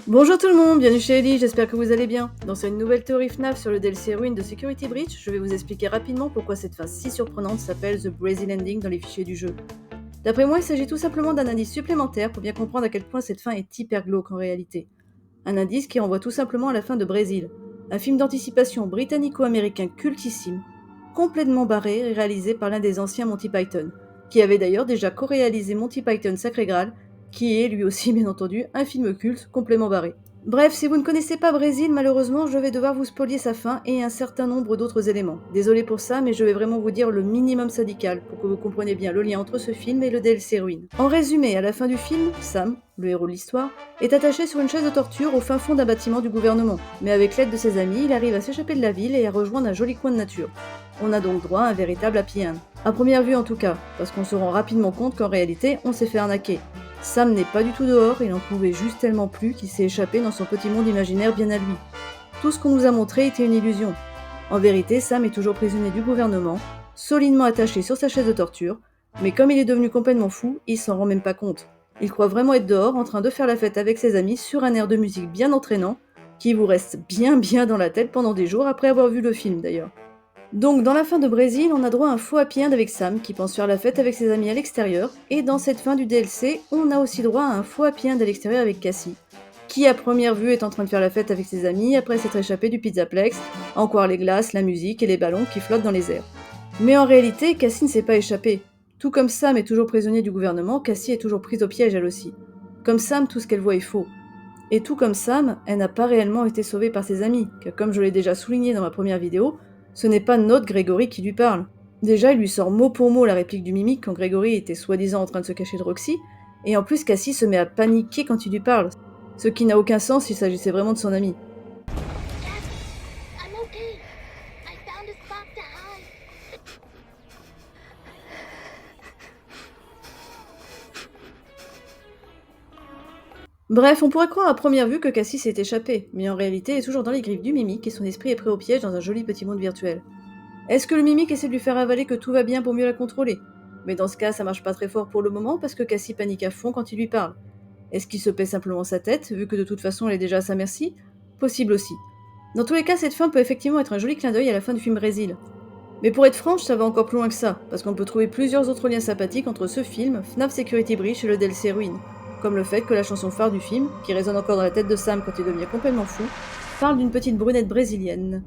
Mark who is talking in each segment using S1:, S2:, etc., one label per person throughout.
S1: Bonjour tout le monde, bienvenue chez Ellie, j'espère que vous allez bien. Dans cette nouvelle théorie FNAF sur le DLC Ruin de Security Breach, je vais vous expliquer rapidement pourquoi cette fin si surprenante s'appelle The Brazil Ending dans les fichiers du jeu. D'après moi, il s'agit tout simplement d'un indice supplémentaire pour bien comprendre à quel point cette fin est hyper glauque en réalité. Un indice qui renvoie tout simplement à la fin de Brazil, un film d'anticipation britannico-américain cultissime, complètement barré et réalisé par l'un des anciens Monty Python, qui avait d'ailleurs déjà co-réalisé Monty Python Sacré Graal, qui est lui aussi bien entendu un film culte complètement barré. Bref, si vous ne connaissez pas Brésil, malheureusement, je vais devoir vous spoiler sa fin et un certain nombre d'autres éléments. Désolé pour ça, mais je vais vraiment vous dire le minimum syndical pour que vous compreniez bien le lien entre ce film et le DLC Ruin. En résumé, à la fin du film, Sam, le héros de l'histoire, est attaché sur une chaise de torture au fin fond d'un bâtiment du gouvernement. Mais avec l'aide de ses amis, il arrive à s'échapper de la ville et à rejoindre un joli coin de nature. On a donc droit à un véritable happy end. À première vue en tout cas, parce qu'on se rend rapidement compte qu'en réalité, on s'est fait arnaquer. Sam n'est pas du tout dehors, il en pouvait juste tellement plus qu'il s'est échappé dans son petit monde imaginaire bien à lui. Tout ce qu'on nous a montré était une illusion. En vérité, Sam est toujours prisonnier du gouvernement, solidement attaché sur sa chaise de torture, mais comme il est devenu complètement fou, il s'en rend même pas compte. Il croit vraiment être dehors en train de faire la fête avec ses amis sur un air de musique bien entraînant, qui vous reste bien dans la tête pendant des jours après avoir vu le film d'ailleurs. Donc dans la fin de Brésil, on a droit à un faux happy end avec Sam qui pense faire la fête avec ses amis à l'extérieur, et dans cette fin du DLC, on a aussi droit à un faux happy end à l'extérieur avec Cassie, qui à première vue est en train de faire la fête avec ses amis après s'être échappé du Pizzaplex, à en croire les glaces, la musique et les ballons qui flottent dans les airs. Mais en réalité, Cassie ne s'est pas échappée. Tout comme Sam est toujours prisonnier du gouvernement, Cassie est toujours prise au piège elle aussi. Comme Sam, tout ce qu'elle voit est faux. Et tout comme Sam, elle n'a pas réellement été sauvée par ses amis, car comme je l'ai déjà souligné dans ma première vidéo, ce n'est pas notre Grégory qui lui parle. Déjà, il lui sort mot pour mot la réplique du mimique quand Grégory était soi-disant en train de se cacher de Roxy, et en plus Cassie se met à paniquer quand il lui parle, ce qui n'a aucun sens s'il s'agissait vraiment de son ami.
S2: I'm okay. I found a spot to hide.
S1: Bref, on pourrait croire à première vue que Cassie s'est échappée, mais en réalité elle est toujours dans les griffes du mimique et son esprit est pris au piège dans un joli petit monde virtuel. Est-ce que le mimique essaie de lui faire avaler que tout va bien pour mieux la contrôler? Mais dans ce cas, ça marche pas très fort pour le moment parce que Cassie panique à fond quand il lui parle. Est-ce qu'il se paie simplement sa tête, vu que de toute façon elle est déjà à sa merci? Possible aussi. Dans tous les cas, cette fin peut effectivement être un joli clin d'œil à la fin du film Brésil. Mais pour être franche, ça va encore plus loin que ça, parce qu'on peut trouver plusieurs autres liens sympathiques entre ce film, FNAF Security Breach et le DLC Ruin, comme le fait que la chanson phare du film, qui résonne encore dans la tête de Sam quand il devient complètement fou, parle d'une petite brunette brésilienne.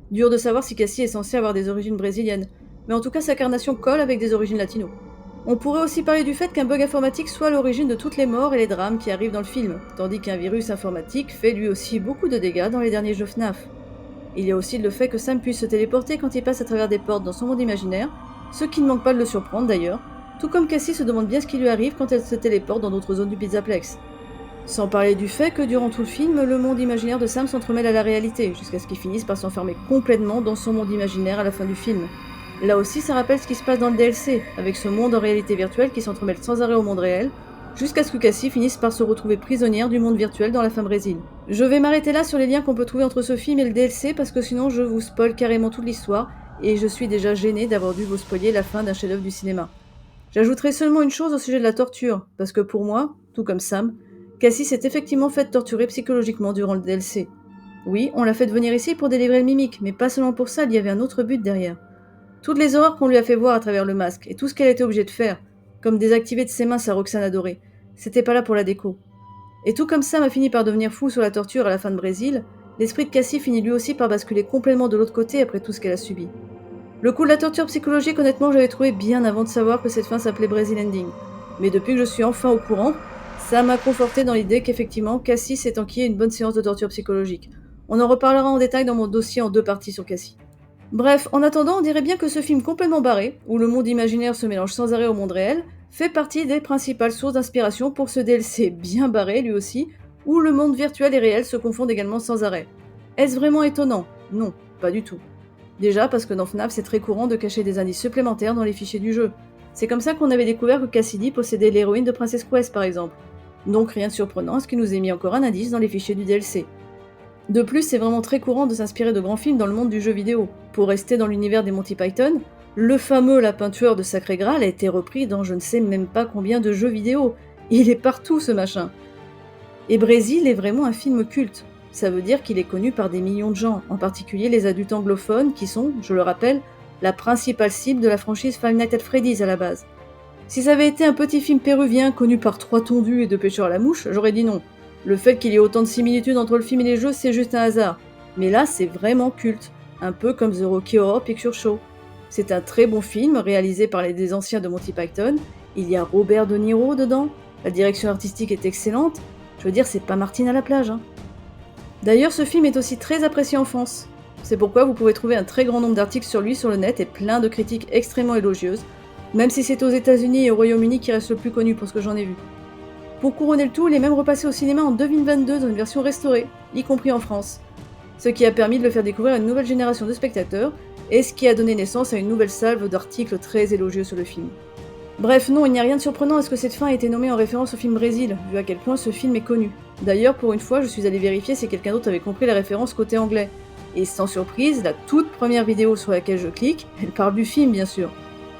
S1: Dur de savoir si Cassie est censée avoir des origines brésiliennes, mais en tout cas sa carnation colle avec des origines latino. On pourrait aussi parler du fait qu'un bug informatique soit à l'origine de toutes les morts et les drames qui arrivent dans le film, tandis qu'un virus informatique fait lui aussi beaucoup de dégâts dans les derniers jeux FNAF. Il y a aussi le fait que Sam puisse se téléporter quand il passe à travers des portes dans son monde imaginaire, ce qui ne manque pas de le surprendre d'ailleurs, tout comme Cassie se demande bien ce qui lui arrive quand elle se téléporte dans d'autres zones du Pizzaplex. Sans parler du fait que durant tout le film, le monde imaginaire de Sam s'entremêle à la réalité, jusqu'à ce qu'il finisse par s'enfermer complètement dans son monde imaginaire à la fin du film. Là aussi, ça rappelle ce qui se passe dans le DLC, avec ce monde en réalité virtuelle qui s'entremêle sans arrêt au monde réel, jusqu'à ce que Cassie finisse par se retrouver prisonnière du monde virtuel dans la fin Brésil. Je vais m'arrêter là sur les liens qu'on peut trouver entre ce film et le DLC, parce que sinon je vous spoil carrément toute l'histoire, et je suis déjà gênée d'avoir dû vous spoiler la fin d'un chef-d'œuvre du cinéma. J'ajouterai seulement une chose au sujet de la torture, parce que pour moi, tout comme Sam, Cassie s'est effectivement faite torturer psychologiquement durant le DLC. Oui, on l'a fait venir ici pour délivrer le mimique, mais pas seulement pour ça, il y avait un autre but derrière. Toutes les horreurs qu'on lui a fait voir à travers le masque, et tout ce qu'elle était obligée de faire, comme désactiver de ses mains sa Roxane adorée, c'était pas là pour la déco. Et tout comme Sam a fini par devenir fou sur la torture à la fin de Brésil, l'esprit de Cassie finit lui aussi par basculer complètement de l'autre côté après tout ce qu'elle a subi. Le coup de la torture psychologique, honnêtement, j'avais trouvé bien avant de savoir que cette fin s'appelait Brazil Ending. Mais depuis que je suis enfin au courant, ça m'a conforté dans l'idée qu'effectivement, Cassie s'est enquillée une bonne séance de torture psychologique. On en reparlera en détail dans mon dossier en 2 parties sur Cassie. Bref, en attendant, on dirait bien que ce film complètement barré, où le monde imaginaire se mélange sans arrêt au monde réel, fait partie des principales sources d'inspiration pour ce DLC bien barré lui aussi, où le monde virtuel et réel se confondent également sans arrêt. Est-ce vraiment étonnant? Non, pas du tout. Déjà parce que dans FNAF c'est très courant de cacher des indices supplémentaires dans les fichiers du jeu. C'est comme ça qu'on avait découvert que Cassidy possédait l'héroïne de Princess Quest par exemple. Donc rien de surprenant à ce qu'il nous ait mis encore un indice dans les fichiers du DLC. De plus, c'est vraiment très courant de s'inspirer de grands films dans le monde du jeu vidéo. Pour rester dans l'univers des Monty Python, le fameux lapin tueur de Sacré Graal a été repris dans je ne sais même pas combien de jeux vidéo. Il est partout ce machin. Et Brésil est vraiment un film culte. Ça veut dire qu'il est connu par des millions de gens, en particulier les adultes anglophones qui sont, je le rappelle, la principale cible de la franchise Five Nights at Freddy's à la base. Si ça avait été un petit film péruvien connu par 3 tondus et 2 pêcheurs à la mouche, j'aurais dit non. Le fait qu'il y ait autant de similitudes entre le film et les jeux, c'est juste un hasard. Mais là, c'est vraiment culte, un peu comme The Rocky Horror Picture Show. C'est un très bon film réalisé par des anciens de Monty Python. Il y a Robert De Niro dedans. La direction artistique est excellente. Je veux dire, c'est pas Martine à la plage. Hein. D'ailleurs, ce film est aussi très apprécié en France. C'est pourquoi vous pouvez trouver un très grand nombre d'articles sur lui sur le net et plein de critiques extrêmement élogieuses, même si c'est aux États-Unis et au Royaume-Uni qui reste le plus connu pour ce que j'en ai vu. Pour couronner le tout, il est même repassé au cinéma en 2022 dans une version restaurée, y compris en France. Ce qui a permis de le faire découvrir à une nouvelle génération de spectateurs, et ce qui a donné naissance à une nouvelle salve d'articles très élogieux sur le film. Bref, non, il n'y a rien de surprenant à ce que cette fin ait été nommée en référence au film Brésil, vu à quel point ce film est connu. D'ailleurs, pour une fois, je suis allée vérifier si quelqu'un d'autre avait compris la référence côté anglais. Et sans surprise, la toute première vidéo sur laquelle je clique, elle parle du film bien sûr.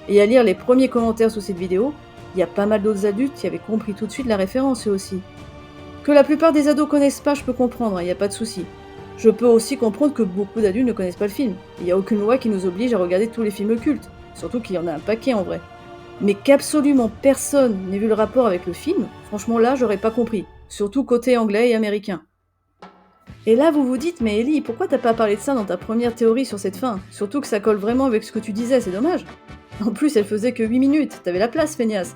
S1: Et à lire les premiers commentaires sous cette vidéo, il y a pas mal d'autres adultes qui avaient compris tout de suite la référence eux aussi. Que la plupart des ados connaissent pas, je peux comprendre, il n'y a pas de souci. Je peux aussi comprendre que beaucoup d'adultes ne connaissent pas le film. Il n'y a aucune loi qui nous oblige à regarder tous les films cultes, surtout qu'il y en a un paquet en vrai. Mais qu'absolument personne n'ait vu le rapport avec le film, franchement là j'aurais pas compris, surtout côté anglais et américain. Et là vous vous dites, mais Ellie, pourquoi t'as pas parlé de ça dans ta première théorie sur cette fin? Surtout que ça colle vraiment avec ce que tu disais, c'est dommage. En plus elle faisait que 8 minutes, t'avais la place feignasse.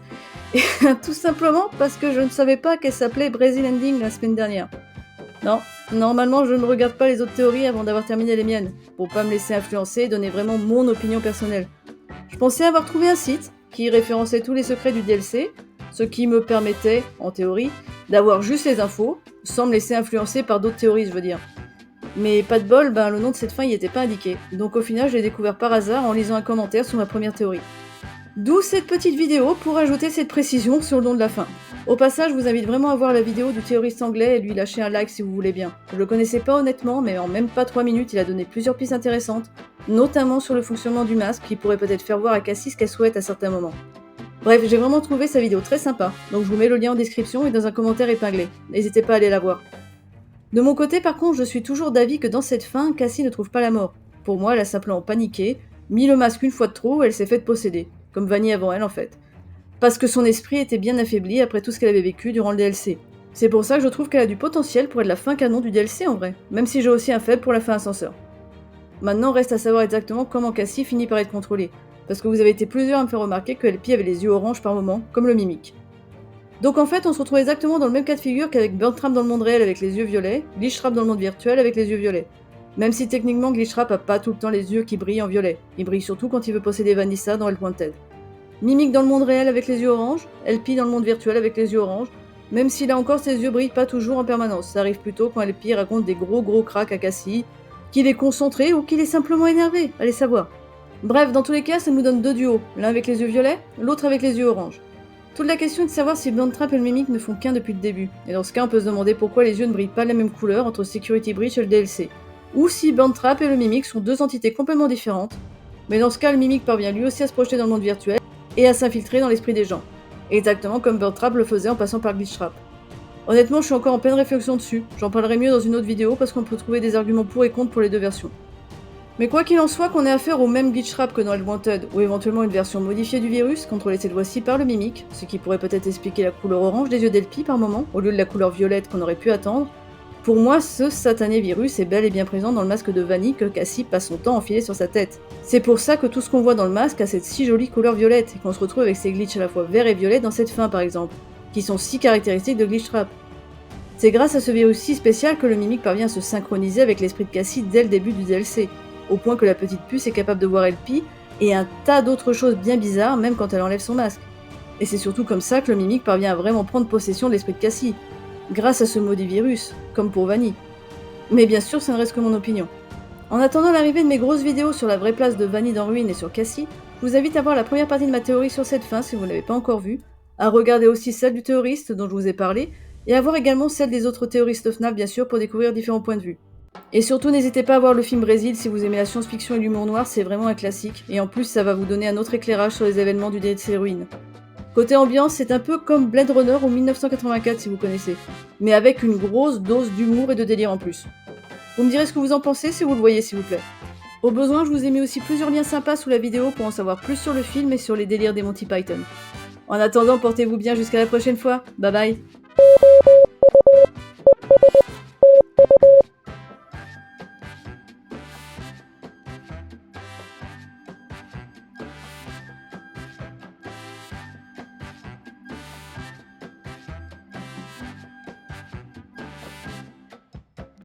S1: Et tout simplement parce que je ne savais pas qu'elle s'appelait Brazil Ending la semaine dernière. Non, normalement je ne regarde pas les autres théories avant d'avoir terminé les miennes, pour pas me laisser influencer et donner vraiment mon opinion personnelle. Je pensais avoir trouvé un site qui référençait tous les secrets du DLC, ce qui me permettait, en théorie, d'avoir juste les infos, sans me laisser influencer par d'autres théories, je veux dire. Mais pas de bol, le nom de cette fin y était pas indiqué, donc au final je l'ai découvert par hasard en lisant un commentaire sur ma première théorie. D'où cette petite vidéo pour ajouter cette précision sur le nom de la fin. Au passage, je vous invite vraiment à voir la vidéo du théoriste anglais et lui lâcher un like si vous voulez bien. Je le connaissais pas honnêtement, mais en même pas 3 minutes, il a donné plusieurs pistes intéressantes, notamment sur le fonctionnement du masque qui pourrait peut-être faire voir à Cassie ce qu'elle souhaite à certains moments. Bref, j'ai vraiment trouvé sa vidéo très sympa, donc je vous mets le lien en description et dans un commentaire épinglé. N'hésitez pas à aller la voir. De mon côté, par contre, je suis toujours d'avis que dans cette fin, Cassie ne trouve pas la mort. Pour moi, elle a simplement paniqué, mis le masque une fois de trop et elle s'est faite posséder. Comme Vanny avant elle en fait. Parce que son esprit était bien affaibli après tout ce qu'elle avait vécu durant le DLC. C'est pour ça que je trouve qu'elle a du potentiel pour être la fin canon du DLC en vrai, même si j'ai aussi un faible pour la fin ascenseur. Maintenant reste à savoir exactement comment Cassie finit par être contrôlée, parce que vous avez été plusieurs à me faire remarquer que LP avait les yeux oranges par moment, comme le mimique. Donc en fait on se retrouve exactement dans le même cas de figure qu'avec Burnt Trap dans le monde réel avec les yeux violets, Glitch Trap dans le monde virtuel avec les yeux violets. Même si techniquement Glitch Trap a pas tout le temps les yeux qui brillent en violet, il brille surtout quand il veut posséder Vanessa dans Hellpointed. Mimic dans le monde réel avec les yeux oranges, LP dans le monde virtuel avec les yeux oranges, même si là encore ses yeux brillent pas toujours en permanence, ça arrive plutôt quand LP raconte des gros cracks à Cassie, qu'il est concentré ou qu'il est simplement énervé, allez savoir. Bref, dans tous les cas, ça nous donne deux duos, l'un avec les yeux violets, l'autre avec les yeux oranges. Toute la question est de savoir si Burnt Trap et le Mimic ne font qu'un depuis le début, et dans ce cas on peut se demander pourquoi les yeux ne brillent pas de la même couleur entre Security Breach et le DLC. Ou si Burnt Trap et le Mimic sont deux entités complètement différentes, mais dans ce cas le Mimic parvient lui aussi à se projeter dans le monde virtuel et à s'infiltrer dans l'esprit des gens, exactement comme Burnt Trap le faisait en passant par Glitch Trap. Honnêtement, je suis encore en pleine réflexion dessus, j'en parlerai mieux dans une autre vidéo parce qu'on peut trouver des arguments pour et contre pour les deux versions. Mais quoi qu'il en soit, qu'on ait affaire au même Glitch Trap que dans Hellpointed, ou éventuellement une version modifiée du virus, contrôlée cette fois-ci par le Mimic, ce qui pourrait peut-être expliquer la couleur orange des yeux d'Elpi par moment, au lieu de la couleur violette qu'on aurait pu attendre, pour moi, ce satané virus est bel et bien présent dans le masque de Vanny que Cassie passe son temps enfilé sur sa tête. C'est pour ça que tout ce qu'on voit dans le masque a cette si jolie couleur violette, et qu'on se retrouve avec ces glitches à la fois vert et violet dans cette fin par exemple, qui sont si caractéristiques de Glitch Trap. C'est grâce à ce virus si spécial que le Mimic parvient à se synchroniser avec l'esprit de Cassie dès le début du DLC, au point que la petite puce est capable de voir LP, et un tas d'autres choses bien bizarres même quand elle enlève son masque. Et c'est surtout comme ça que le Mimic parvient à vraiment prendre possession de l'esprit de Cassie, grâce à ce maudit virus, comme pour Vanny. Mais bien sûr, ça ne reste que mon opinion. En attendant l'arrivée de mes grosses vidéos sur la vraie place de Vanny dans Ruin et sur Cassie, je vous invite à voir la première partie de ma théorie sur cette fin si vous ne l'avez pas encore vue, à regarder aussi celle du théoriste dont je vous ai parlé, et à voir également celle des autres théoristes FNAF bien sûr pour découvrir différents points de vue. Et surtout n'hésitez pas à voir le film Brésil si vous aimez la science-fiction et l'humour noir, c'est vraiment un classique, et en plus ça va vous donner un autre éclairage sur les événements du DLC Ruin. Côté ambiance, c'est un peu comme Blade Runner ou 1984 si vous connaissez, mais avec une grosse dose d'humour et de délire en plus. Vous me direz ce que vous en pensez si vous le voyez s'il vous plaît. Au besoin, je vous ai mis aussi plusieurs liens sympas sous la vidéo pour en savoir plus sur le film et sur les délires des Monty Python. En attendant, portez-vous bien jusqu'à la prochaine fois. Bye bye.